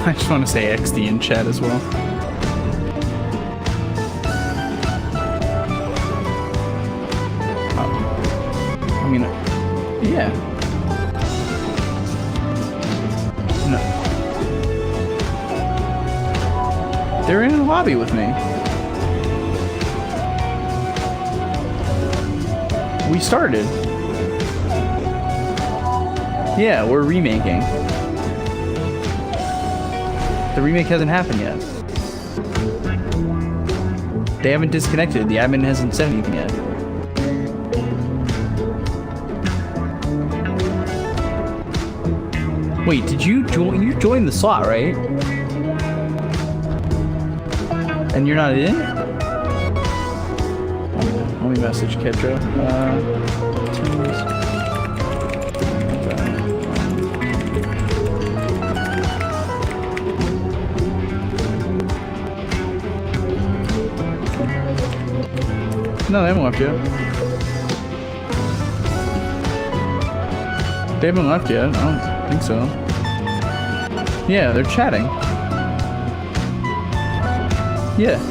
I just want to say XD in chat as well. I mean, yeah. No. They're in the lobby with me. We started. Yeah, we're remaking. The remake hasn't happened yet. They haven't disconnected. The admin hasn't said anything yet. Wait, did you join? You joined the slot, right? And you're not in? Let me message Kedra. No, they haven't left yet. They haven't left yet. I don't think so. Yeah, they're chatting. Yeah.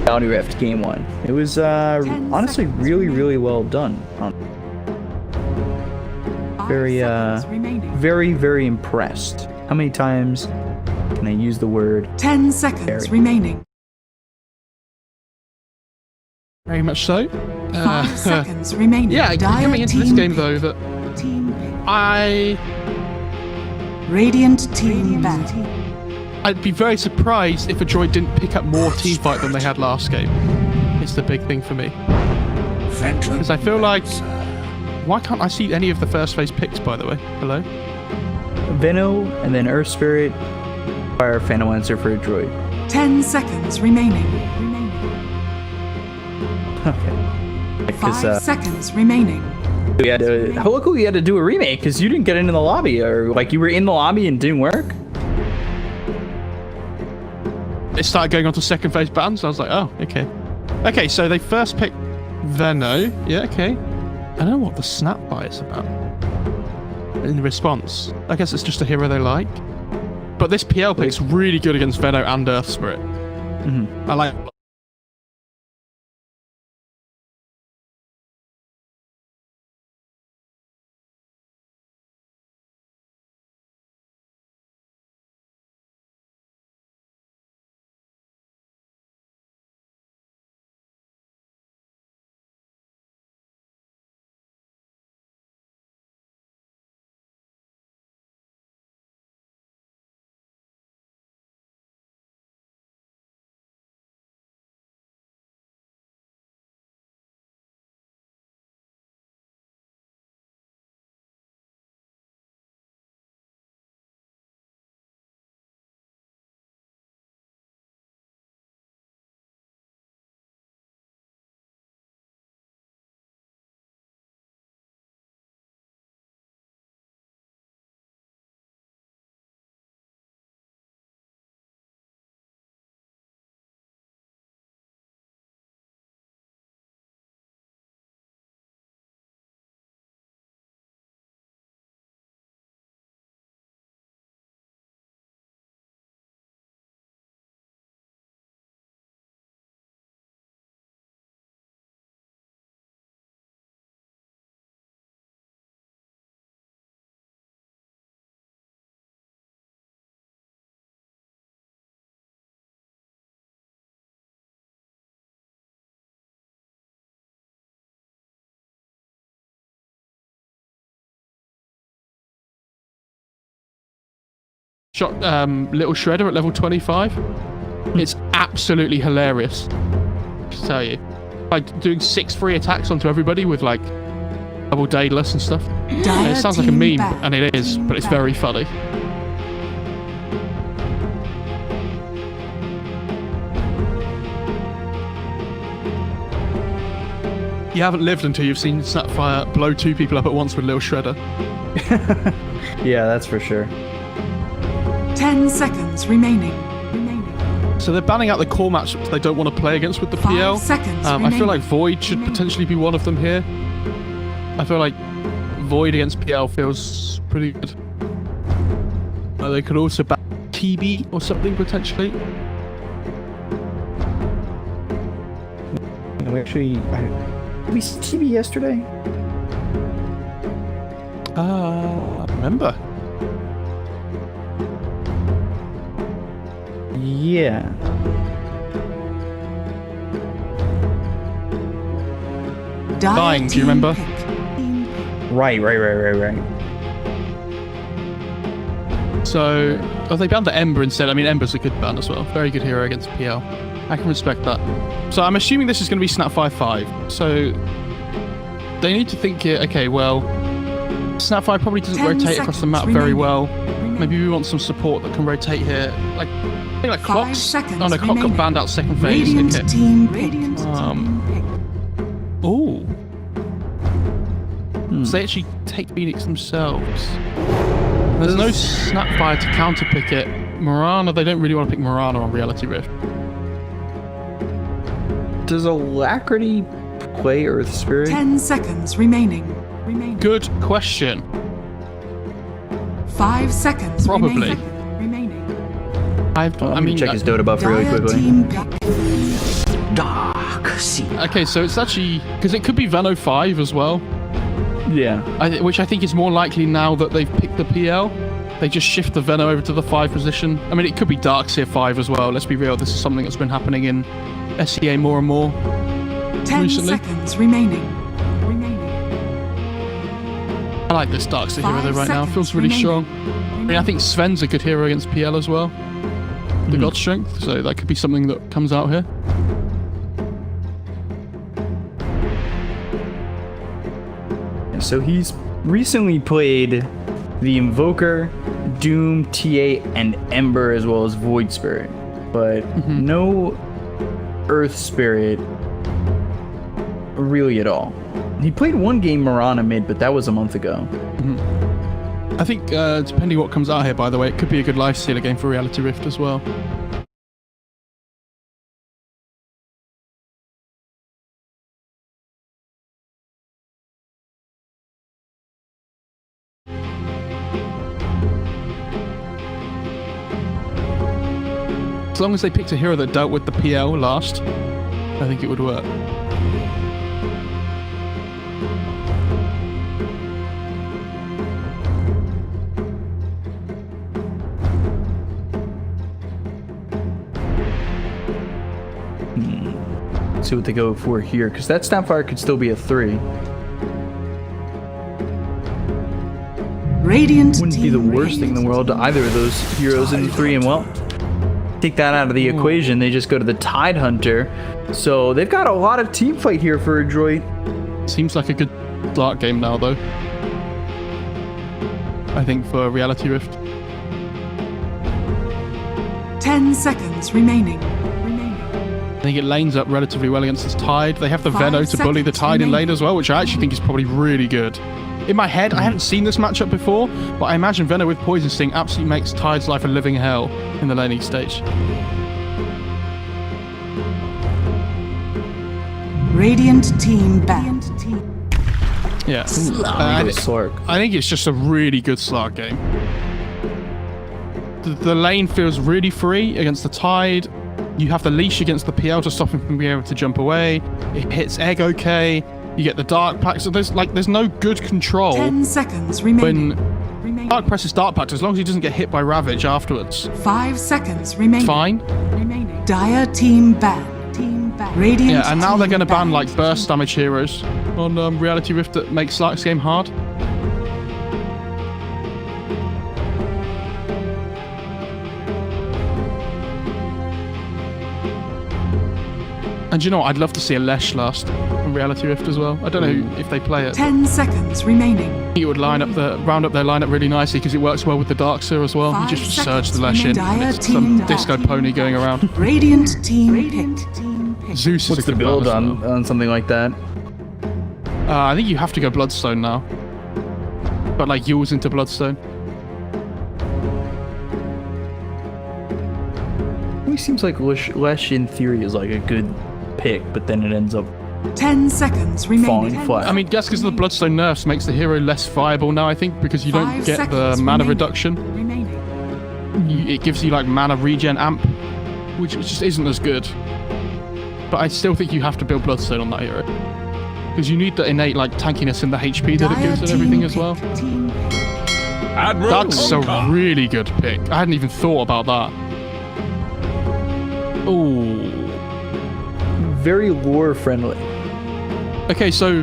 Bounty Rift game 1. It was honestly really well done. Very impressed. How many times can I use the word 10 seconds remaining. Very much so. 5 seconds remaining. Yeah, coming into this game though, that Radiant team back. I'd be very surprised if Adroit didn't pick up more teamfight than they had last game. It's the big thing for me. Because I feel like... Why can't I see any of the first phase picks, by the way? Hello? Veno, and then Earth Spirit, Fire, Phantom Lancer for Adroit. 10 seconds remaining. Okay. 5 seconds remaining. We had to, how lucky you had to do a remake because you didn't get into the lobby, or like you were in the lobby and didn't work. It started going on to second phase bans. I was like, oh, okay. Okay, so they first picked Veno. Yeah, okay. I don't know what the snap buy is about. In response, I guess it's just a hero they like. But this PL pick's really good against Veno and Earth Spirit. I like. Shot Little Shredder at level 25. It's absolutely hilarious. Just tell you. Like doing 6 free attacks onto everybody with like double Daedalus and stuff. It sounds like a meme, and it is, but it's very funny. You haven't lived until you've seen Snapfire blow 2 people up at once with Little Shredder. Yeah, that's for sure. 10 seconds remaining. So they're banning out the core matchups they don't want to play against with the 5 PL. seconds I feel like Void should potentially be one of them here. I feel like Void against PL feels pretty good. They could also ban TB or something potentially. We actually... Did we see TB yesterday? I remember. Yeah. Dying, do you remember? Right. So, they banned the Ember instead. I mean, Ember's a good ban as well. Very good hero against PL. I can respect that. So I'm assuming this is going to be Snapfire 5. So they need to think here, okay, well, Snapfire probably doesn't rotate across the map very well. Maybe we want some support that can rotate here. Like, I think like Clocks. Oh no, Clock got banned out second phase. Ooh. So they actually take Phoenix themselves. There's no Snapfire to counterpick it. Mirana, they don't really want to pick Mirana on Reality Rift. Does Alacrity play Earth Spirit? 10 seconds remaining. Good question. 5 seconds Probably. remaining. I mean, check his Dota buff really quickly. Dark Sea. Okay, so it's actually because it could be Veno 5 as well, Yeah. which I think is more likely now that they've picked the PL. They just shift the Veno over to the 5 position. I mean, it could be Darkseer 5 as well. Let's be real. This is something that's been happening in SEA more and more 10 recently. seconds remaining. I like this Darkseer hero though right now. 5 Feels really seconds strong. remaining. I mean, I think Sven's a good hero against PL as well. The God Strength. So that could be something that comes out here. So he's recently played the Invoker, Doom, TA, and Ember, as well as Void Spirit, but no Earth Spirit really at all. He played one game Mirana mid, but that was a month ago. I think, depending what comes out here, by the way, it could be a good life stealer game for Reality Rift as well. As long as they picked a hero that dealt with the PL last, I think it would work. See what they go for here, because that Snapfire could still be a 3. Radiant Wouldn't be the worst thing in the world to either of those heroes in the 3, and well, take that out of the equation, they just go to the Tide Hunter. So they've got a lot of team fight here for Adroit. Seems like a good start game now, though. I think for Reality Rift. 10 seconds remaining. I think it lanes up relatively well against this Tide. They have the 5 Veno to bully the seconds Tide in remaining. lane as well, which I actually think is probably really good. In my head, I haven't seen this matchup before, but I imagine Veno with Poison Sting absolutely makes Tide's life a living hell in the laning stage. Radiant team back. Yeah. Go Slurk. I think it's just a really good Slark game. The lane feels really free against the Tide. You have the leash against the PL to stop him from being able to jump away. It hits Egg okay. You get the Dark Pact. So there's no good control 10 seconds remaining. when Dark presses Dark Pact, as long as he doesn't get hit by Ravage afterwards. 5 seconds remaining. Fine. Dire team ban. Radiant Yeah, and now they're team going to ban ban. like burst damage heroes on Reality Rift that makes Slark's game hard. And you know what? I'd love to see a Lesh last on Reality Rift as well. I don't know if they play it. 10 seconds remaining. It would round up their lineup really nicely because it works well with the Darkseer as well. You 5 just surge seconds the Lesh in. remaining. And it's Dire some team disco back. pony going around. Radiant team pick. Zeus is What's a the good build ban as well. on something like that? I think you have to go Bloodstone now. But like Yules into Bloodstone. It seems like Lesh in theory is like a good pick, but then it ends up 10 seconds remaining. falling flat. I mean, just because the Bloodstone nerfs makes the hero less viable now, I think, because you don't 5 get the seconds mana remaining. reduction. It gives you like mana regen amp, which just isn't as good. But I still think you have to build Bloodstone on that hero. Because you need the innate like tankiness and the HP that it gives and everything as well. That's a really good pick. I hadn't even thought about that. Ooh. Very lore friendly. Okay, so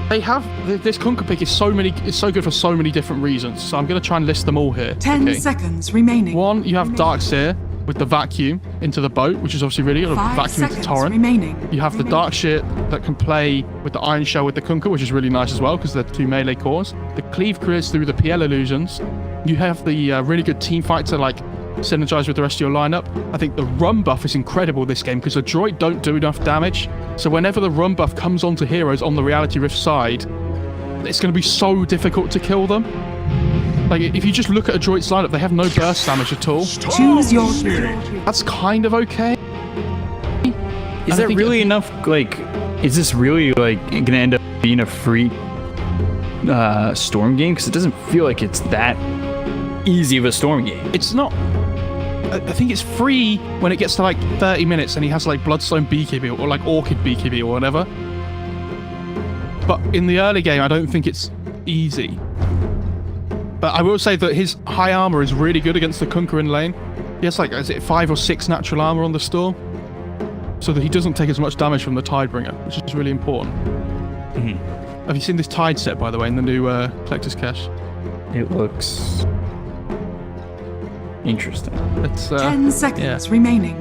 they have this Conquer pick is so good for so many different reasons. So I'm gonna try and list them all here. 10 Okay. seconds remaining. One, you have Darkseer with the vacuum into the boat, which is obviously really good. 5 Vacuum into seconds Torrent. remaining. You have the Darkseer that can play with the Iron Shell with the Kunkka, which is really nice as well because they're 2 melee cores. The Cleave creates through the PL illusions. You have the really good team fight to like synergize with the rest of your lineup. I think the run buff is incredible this game because the Adroit don't do enough damage. So whenever the run buff comes onto heroes on the Reality Rift side, it's going to be so difficult to kill them. Like if you just look at Adroit's lineup, they have no burst damage at all. Choose your That's kind of okay. Is that really enough? Like, is this really like gonna end up being a free Storm game? Because it doesn't feel like it's that easy of a Storm game. It's not. I think it's free when it gets to like 30 minutes and he has like Bloodstone Beekeeper or like Orchid Beekeeper or whatever. But in the early game, I don't think it's easy. But I will say that his high armor is really good against the Conquering lane. He has like, is it 5 or 6 natural armor on the Storm? So that he doesn't take as much damage from the Tidebringer, which is really important. Mm-hmm. Have you seen this Tide set, by the way, in the new Collector's Cache? It looks interesting. It's 10 seconds remaining.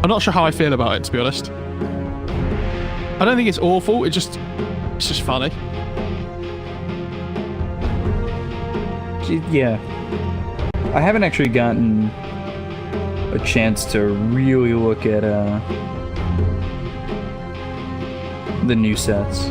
I'm not sure how I feel about it, to be honest. I don't think it's awful. It's just funny. Yeah. I haven't actually gotten a chance to really look at the new sets.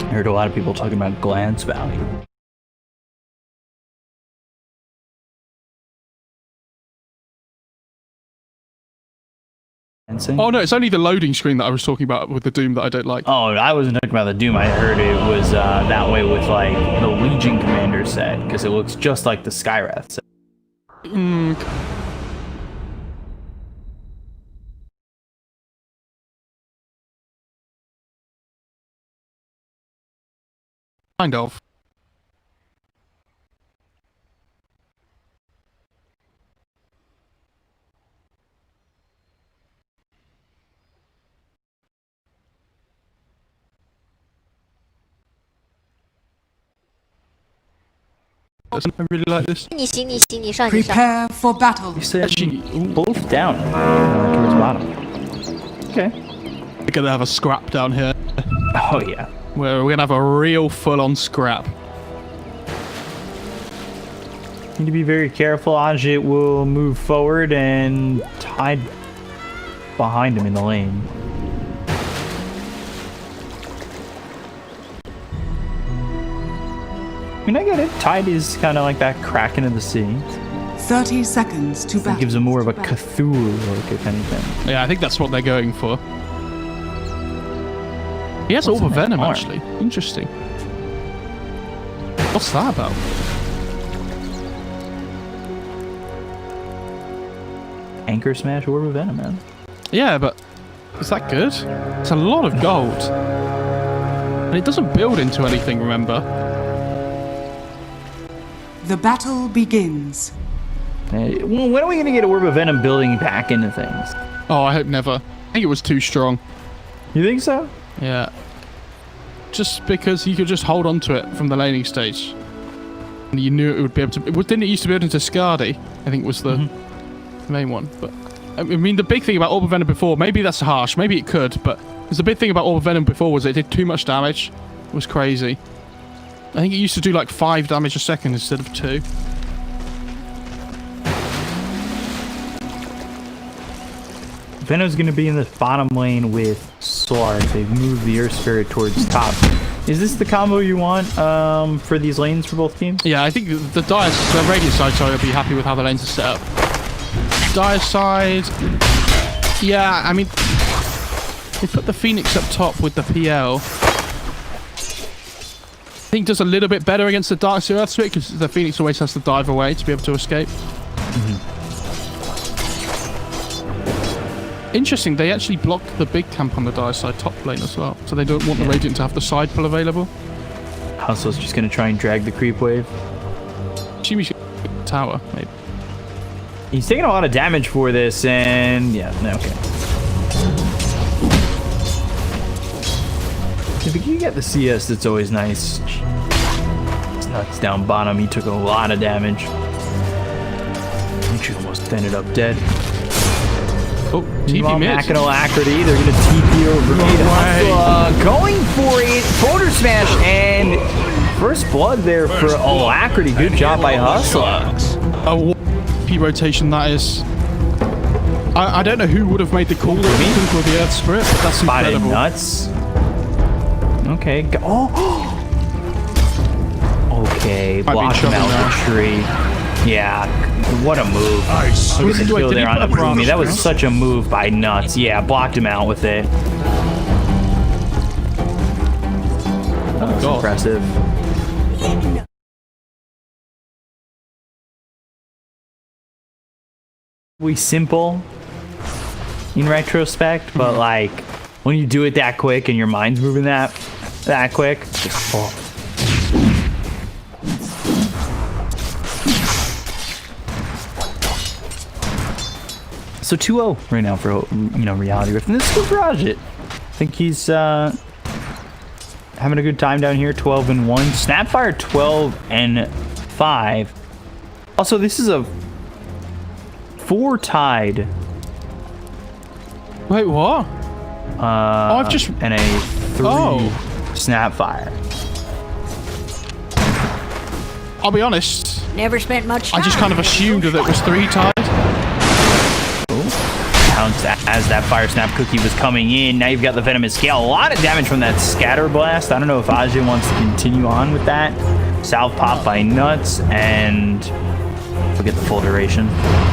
I heard a lot of people talking about glance value. Oh no, it's only the loading screen that I was talking about with the Doom that I don't like. Oh, I wasn't talking about the Doom. I heard it was that way with like the Legion Commander set because it looks just like the Skywrath set. Kind of. I really like this. Prepare for battle. You said both down towards bottom. Okay. We're gonna have a scrap down here. Oh yeah. Where we're gonna have a real full-on scrap. Need to be very careful. Ajit will move forward and Tide behind him in the lane. I mean, I get it. Tide is kind of like that Kraken of the sea. 30 seconds to battle. It gives him more of a Cthulhu look, if anything. Yeah, I think that's what they're going for. He has Orb of Venom, actually. Interesting. What's that about? Anchor Smash Orb of Venom, man. Yeah, but is that good? It's a lot of gold. And it doesn't build into anything, remember? The battle begins. When are we going to get Orb of Venom building back into things? Oh, I hope never. I think it was too strong. You think so? Yeah. Just because you could just hold on to it from the laning stage. And you knew it would be able to... Didn't it used to build into Skadi? I think was the main one. But I mean, the big thing about Orb of Venom before, maybe that's harsh, maybe it could, but the big thing about Orb of Venom before was it did too much damage. It was crazy. I think it used to do like 5 damage a second instead of 2. Venom's going to be in the bottom lane with Sword. They've moved the Earth Spirit towards top. Is this the combo you want for these lanes for both teams? Yeah, I think the Radiant side, sorry, I'll be happy with how the lanes are set up. Dire side, yeah, I mean, they put the Phoenix up top with the PL. I think does a little bit better against the Darkseer Earthspit because the Phoenix always has to dive away to be able to escape. Interesting, they actually block the big camp on the Dire side top lane as well, so they don't want the Radiant to have the side pull available. Hustle's just going to try and drag the creep wave. Shimi's tower, maybe. He's taking a lot of damage for this, and yeah, no, okay. If he can get the CS, that's always nice. It's nuts down bottom. He took a lot of damage. I think she almost ended up dead. Oh, TP mid. Mac and Alacrity. They're going to TP over mid. Going for it. Folder smash and first blood there for Alacrity. Good job by Hustler. Oh, what TP rotation that is. I don't know who would have made the call there for the Earth Spirit, but that's incredible. Nuts. Okay. Oh. Okay. Blocked him out the tree. Yeah. What a move. Nice. Look at the kill there on the Brumi. That was such a move by Nuts. Yeah, blocked him out with it. That was impressive. Simple in retrospect, but like when you do it that quick and your mind's moving that quick, just So 2-0 right now for Reality Rift, and this is good for Adroit. I think he's having a good time down here. 12-1. Snapfire 12-5. Also, this is a 4 tied. Wait, what? I've just and a 3 Snapfire. I'll be honest. Never spent much time. I just kind of assumed that it was 3 tied. Pounced as that Fire Snap cookie was coming in. Now you've got the Venomous Scale. A lot of damage from that Scatter Blast. I don't know if Adroit wants to continue on with that. South pop by Nuts and forget the full duration.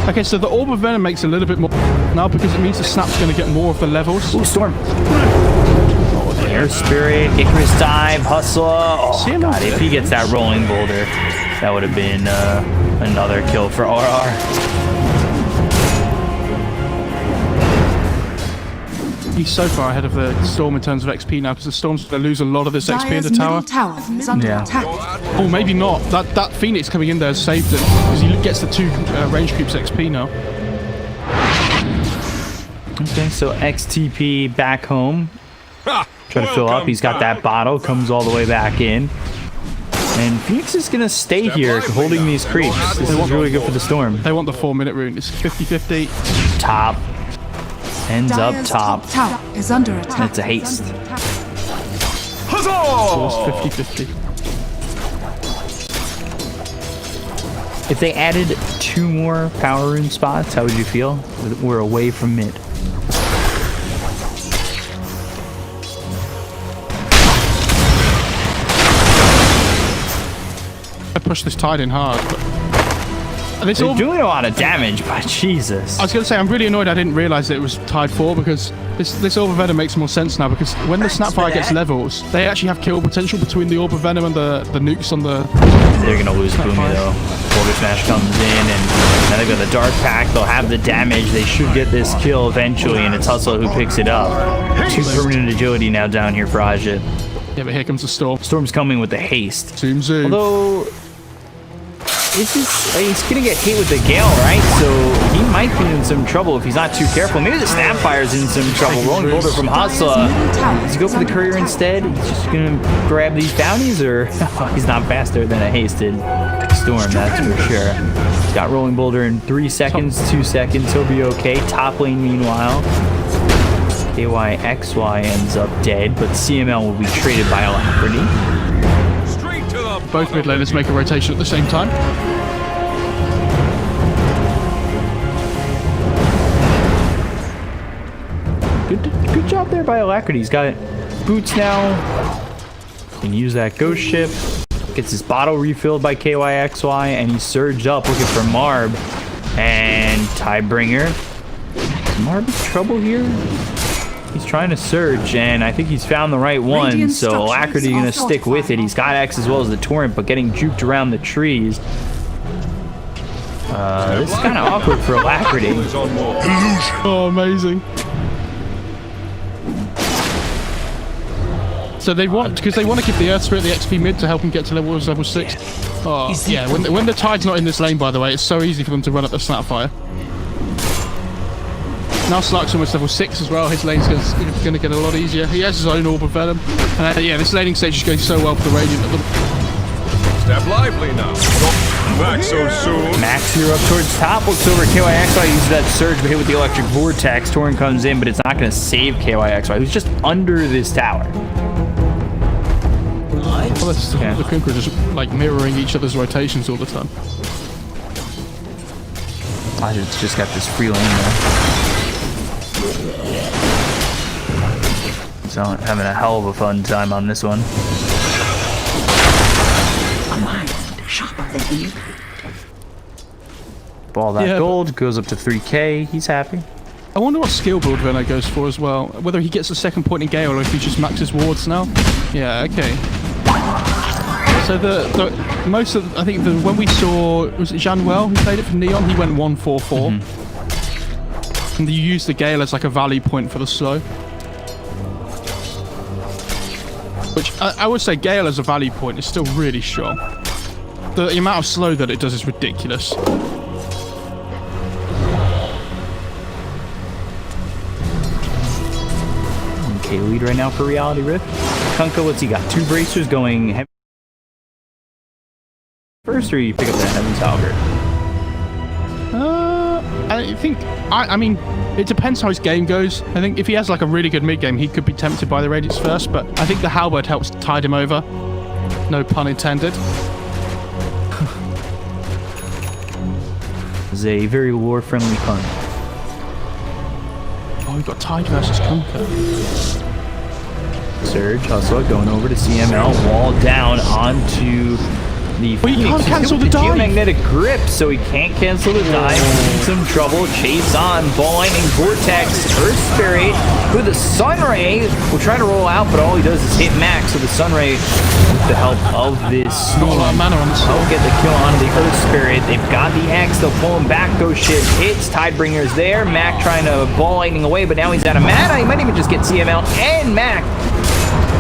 Okay, so the Orb of Venom makes a little bit more now because it means the Snap's going to get more of the levels. Ooh, Storm. Oh, Air Spirit, Icarus Dive, Hustler. Oh, God, if he gets that Rolling Boulder, that would have been another kill for RR. He's so far ahead of the Storm in terms of XP now because the Storm's going to lose a lot of this XP in the tower. Is under attack. Oh, maybe not. That Phoenix coming in there has saved him because he gets the 2 range creeps XP now. Okay, so XTP back home. Try to fill up. He's got that bottle. Comes all the way back in. And Phoenix is going to stay here holding these creeps. This is really good for the Storm. They want the 4-minute rune. It's 50-50. Top. Ends up top. Tower is under attack. It's a haste. So it's 50-50. If they added 2 more power rune spots, how would you feel? We're away from mid. I push this Tide in hard. They're doing a lot of damage, but Jesus. I was going to say, I'm really annoyed I didn't realize that it was Tide 4 because this Orb of Venom makes more sense now because when the Snapfire gets levels, they actually have kill potential between the Orb of Venom and the nukes on the... They're going to lose Boomy though. Folder Smash comes in and now they've got the Dark Pack. They'll have the damage. They should get this kill eventually and it's Hustler who picks it up. 2 permanent agility now down here for Adroit. Yeah, but here comes the Storm. Storm's coming with the haste. Zoom, zoom. Although... he's gonna get hit with the Gale, right? So he might be in some trouble if he's not too careful. Maybe the Snapfire's in some trouble. Rolling Boulder from Hustler. Does he go for the Courier instead? He's just gonna grab these bounties, or he's not faster than a hasted Storm, that's for sure. He's got Rolling Boulder in 3 seconds, 2 seconds. He'll be okay. Top lane, meanwhile. KYXY ends up dead, but CML will be traded by Alacrity. Both mid laners make a rotation at the same time. Good job there by Alacrity. He's got boots now. Can use that ghost ship. Gets his bottle refilled by KYXY, and he surged up looking for Marb. And Tidebringer. Is Marb in trouble here? He's trying to surge, and I think he's found the right one, so Alacrity going to stick with it. He's got X as well as the Torrent, but getting juked around the trees. This is kind of awkward for Alacrity. Oh, amazing. So they want, because they want to give the Earth Spirit the XP mid to help him get to level 6. Oh, yeah, when the Tide's not in this lane, by the way, it's so easy for them to run up the Snapfire. Now Slark's almost level 6 as well. His lane's going to get a lot easier. He has his own Orb of Venom. And yeah, this laning stage is going so well for the Radiant at the Step lively now. Back so soon. Max here up towards top. Looks over KYXY. Uses that surge, but hit with the electric vortex. Torin comes in, but it's not going to save KYXY, who's just under this tower. Well, that's Yeah. the Kunkka just like mirroring each other's rotations all the time. It's just got this free lane there. So having a hell of a fun time on this one. Ball that gold, goes up to 3k, he's happy. I wonder what skill build Venno goes for as well. Whether he gets a second point in Gale or if he just maxes wards now. Yeah, okay. So most of I think when we saw, was it Januel who played it for Neon? He went 1-4-4. And you use the Gale as like a value point for the slow. Which I would say Gale as a value point is still really strong. The amount of slow that it does is ridiculous. Okay, lead right now for Reality Rift. Kunkka, what's he got? 2 bracers going heavy first, or you pick up that Heaven's Halberd? I mean, it depends how his game goes. I think if he has like a really good mid game, he could be tempted by the Radiance first, but I think the Halberd helps tide him over. No pun intended. It's a very lore-friendly pun. Oh, we've got Tide versus Kunkka. Surge, Hustler going over to CML, wall down onto the Well, you can't cancel the dive. geomagnetic grip, so he can't cancel the dive. In some trouble. Chase on, ball lightning, vortex, Earth Spirit with a Sunray. Will try to roll out, but all he does is hit Max. So the Sunray, with the help of this Not a lot of mana on the I'll get the kill on the Earth Spirit. They've got the X. They'll pull him back. Those shit hits. Tidebringer's there. Mac trying to ball lightning away, but now he's out of mana. He might even just get CML and Mac.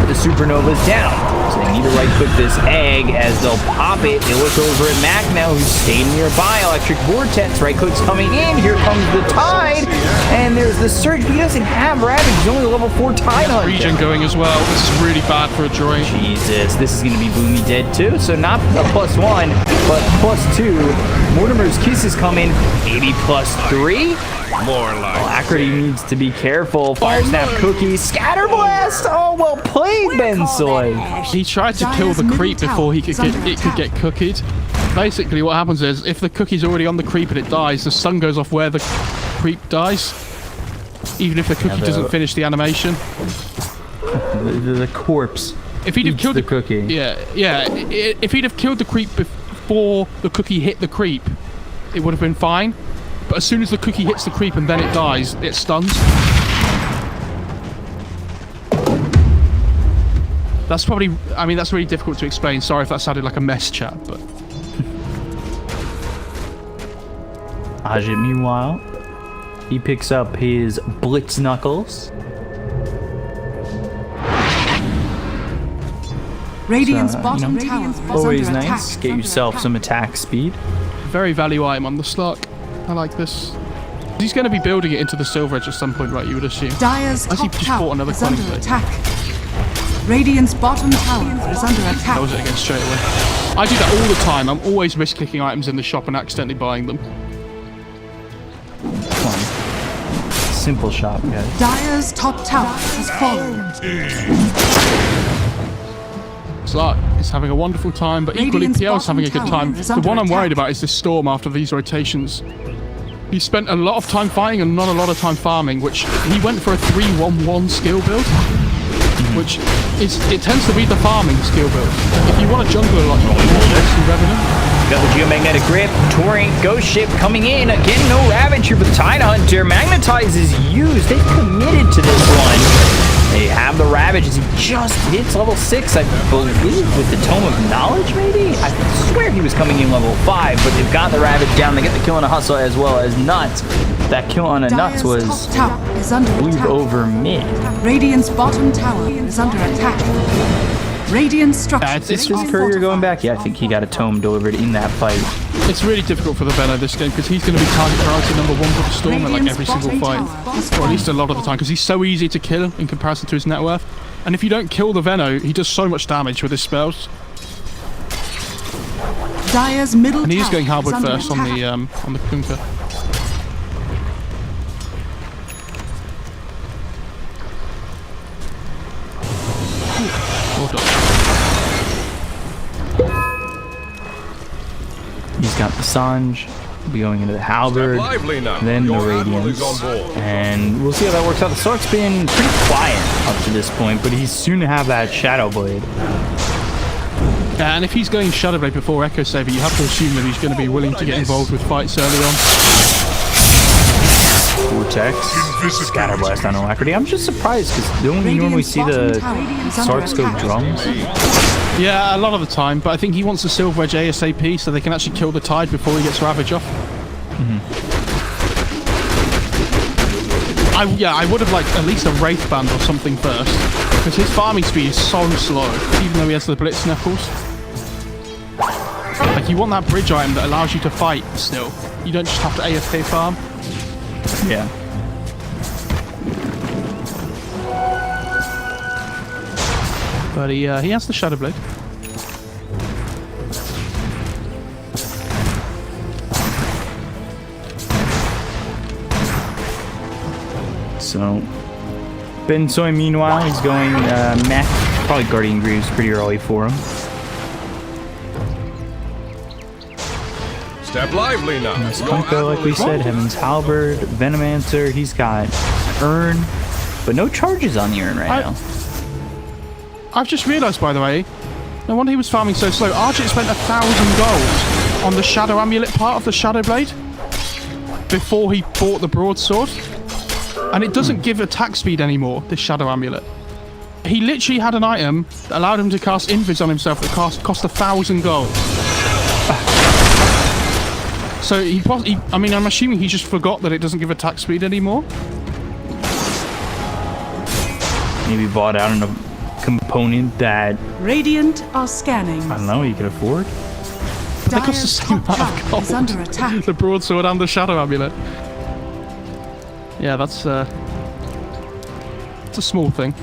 The Supernova's down. So they need to right-click this egg as they'll pop it. They look over at Mac now, who's staying nearby. Electric Vortex. Right-click's coming in. Here comes the Tide. And there's the Surge, but he doesn't have Ravage. He's only level 4 Tide Hunter. Regen going as well. This is really bad for Adroit. Jesus, this is going to be Boomy dead too. So not a +1, but +2. Mortimer's Kiss is coming. Maybe +3. More like Alacrity needs to be careful. Fire Snap Cookie. Scatter Blast. Oh, well played, Ben Soy. He tried to kill the creep before he could get cookied. Basically, what happens is if the cookie's already on the creep and it dies, the sun goes off where the creep dies, even if the cookie doesn't finish the animation. The corpse. If he'd have eats killed the cookie. yeah. If he'd have killed the creep before the cookie hit the creep, it would have been fine. But as soon as the cookie hits the creep and then it dies, it stuns. That's probably, I mean, that's really difficult to explain. Sorry if that sounded like a mess chat, but... Ajit, meanwhile, he picks up his Blitz Knuckles. Radiant's bottom tower is Always under nice. attack. Get yourself some attack speed. Very value item on the Slark. I like this. He's going to be building it into the Silver Edge at some point, right, you would assume. Dire's As he top just tower fought another is under Cunning Blade. attack. Radiant's bottom tower is under attack. That was it again straight away. I do that all the time. I'm always misclicking items in the shop and accidentally buying them. Come on. Simple shop, guys. Dire's top tower has fallen. Slark is having a wonderful time, but equally Radiant's PL's having a good bottom time. tower is The under one I'm worried attack. about is this Storm after these rotations. He spent a lot of time fighting and not a lot of time farming, which he went for a 3-1-1 skill build, which is, it tends to be the farming skill build. If you want a jungler like Revenant, Got the geomagnetic grip. Touring Ghost Ship coming in. Again, no Ravage here for the Tide Hunter. Magnetize is used. They've committed to this one. They have the Ravage as he just hits level 6, I believe, with the Tome of Knowledge, maybe? I swear he was coming in level 5, but they've got the Ravage down. They get the kill on a Hustle as well as Nuts. That kill on a Nuts Dire's was, top tower is under I believe, attack. over mid. Radiant's bottom tower is under attack. Radiant structures. Is his courier going back? Yeah, I think he got a Tome delivered in that fight. it's really difficult for the Venno this game because he's going to be target priority number 1 for the Storm at like every single fight. Or at least a lot of the time, because he's so easy to kill in comparison to his net worth. And if you don't kill the Venno, he does so much damage with his spells. Dire's middle And he's tower going is Hardwood under first on attack. the Kunkka. Well done. He's got the Sanj. We'll be going into the Halberd, Lively now. then the Your admiral Radiance, is on board. and we'll see how that works out. The Sark's been pretty quiet up to this point, but he's soon to have that Shadow Blade. Yeah, and if he's going Shadow Blade before Echo Saber, you have to assume that he's going to be willing to get involved with fights early on. Vortex, Scatterblast on Alacrity. I'm just surprised because don't we normally see the Sarks go drums? Yeah, a lot of the time, but I think he wants the Silver Edge ASAP so they can actually kill the Tide before he gets Ravage off. I would have liked at least a Wraith Band or something first, because his farming speed is so slow, even though he has the Blitz Knuckles. Like, you want that bridge item that allows you to fight still. You don't just have to AFK farm. Yeah. But he has the Shadow Blade. So, Ben Soy, meanwhile, he's going mech. Probably Guardian Greaves pretty early for him. Step lively now. Kunkka, like we said, Heaven's Halberd, Venomancer. He's got Urn, but no charges on the Urn right now. I've just realised, by the way, no wonder he was farming so slow. Argit spent 1,000 gold on the Shadow Amulet part of the Shadow Blade before he bought the Broadsword. And it doesn't give attack speed anymore, this Shadow Amulet. He literally had an item that allowed him to cast Invis on himself that cost 1,000 gold. So I mean, I'm assuming he just forgot that it doesn't give attack speed anymore. Maybe bought out a component that, Radiant are scanning. I don't know, he could afford. But they cost the Dire's same top amount of tower gold. is under attack. The Broadsword and the Shadow Amulet. Yeah, that's it's a small thing.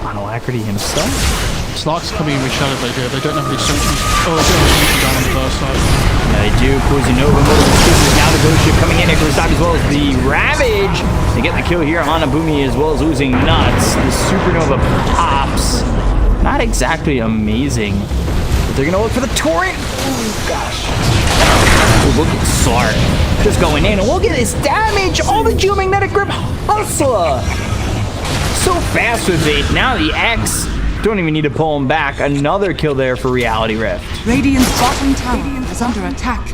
On Alacrity himself. Slark's coming in with Shadow Blade here. They don't have any sentries. Oh, they don't have sentries down on the first side. Yeah, they do. Poison Nova, now the Ghost Ship coming in at Stop as well as the Ravage. They get the kill here on Abumi as well as losing Nuts. The Supernova pops. Not exactly amazing. But they're going to look for the Torrent. Oh, gosh. Oh, look at Sark. Just going in. And look at this damage. All the Geomagnetic Grip Hustler. So fast with it. Now the X. Don't even need to pull him back. Another kill there for Reality Rift. Radiant's bottom tower is under attack.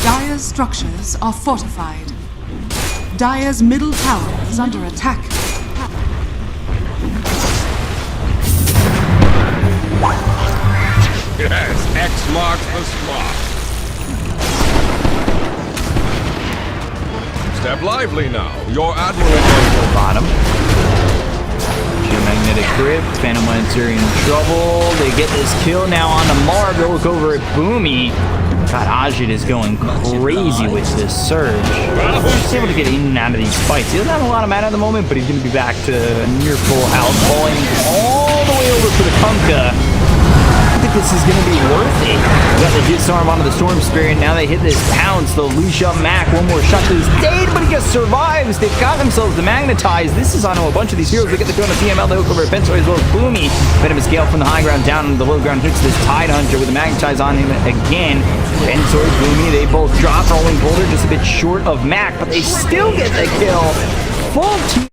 Dire's structures are fortified. Dire's middle tower is under attack. Yes, X marks the spot. Step lively now. Your admiral is on board. Bottom. Geomagnetic Grip. Phantom Lancer in trouble. They get this kill now on the Marg. Go look over at Boomy. God, Adroit is going crazy with this Surge. He's able to get in and out of these fights. He doesn't have a lot of mana at the moment, but he's going to be back to near full health. Falling all the way over for the Kunkka. I think this is going to be worth it. We got the Disarm onto the Storm Spirit. Now they hit this Pounce. They'll leash up Mac. One more shot to his dead, but he just survives. They've got themselves to magnetize. This is onto a bunch of these heroes. They get the kill on the TML. They look over at Pensoy as well as Boomy. Venomous Gale from the high ground down into the low ground. Hits this Tide Hunter with a magnetize on him again. Pensoy, Boomy, they both drop. Rolling Boulder just a bit short of Mac, but they still get the kill. Full team.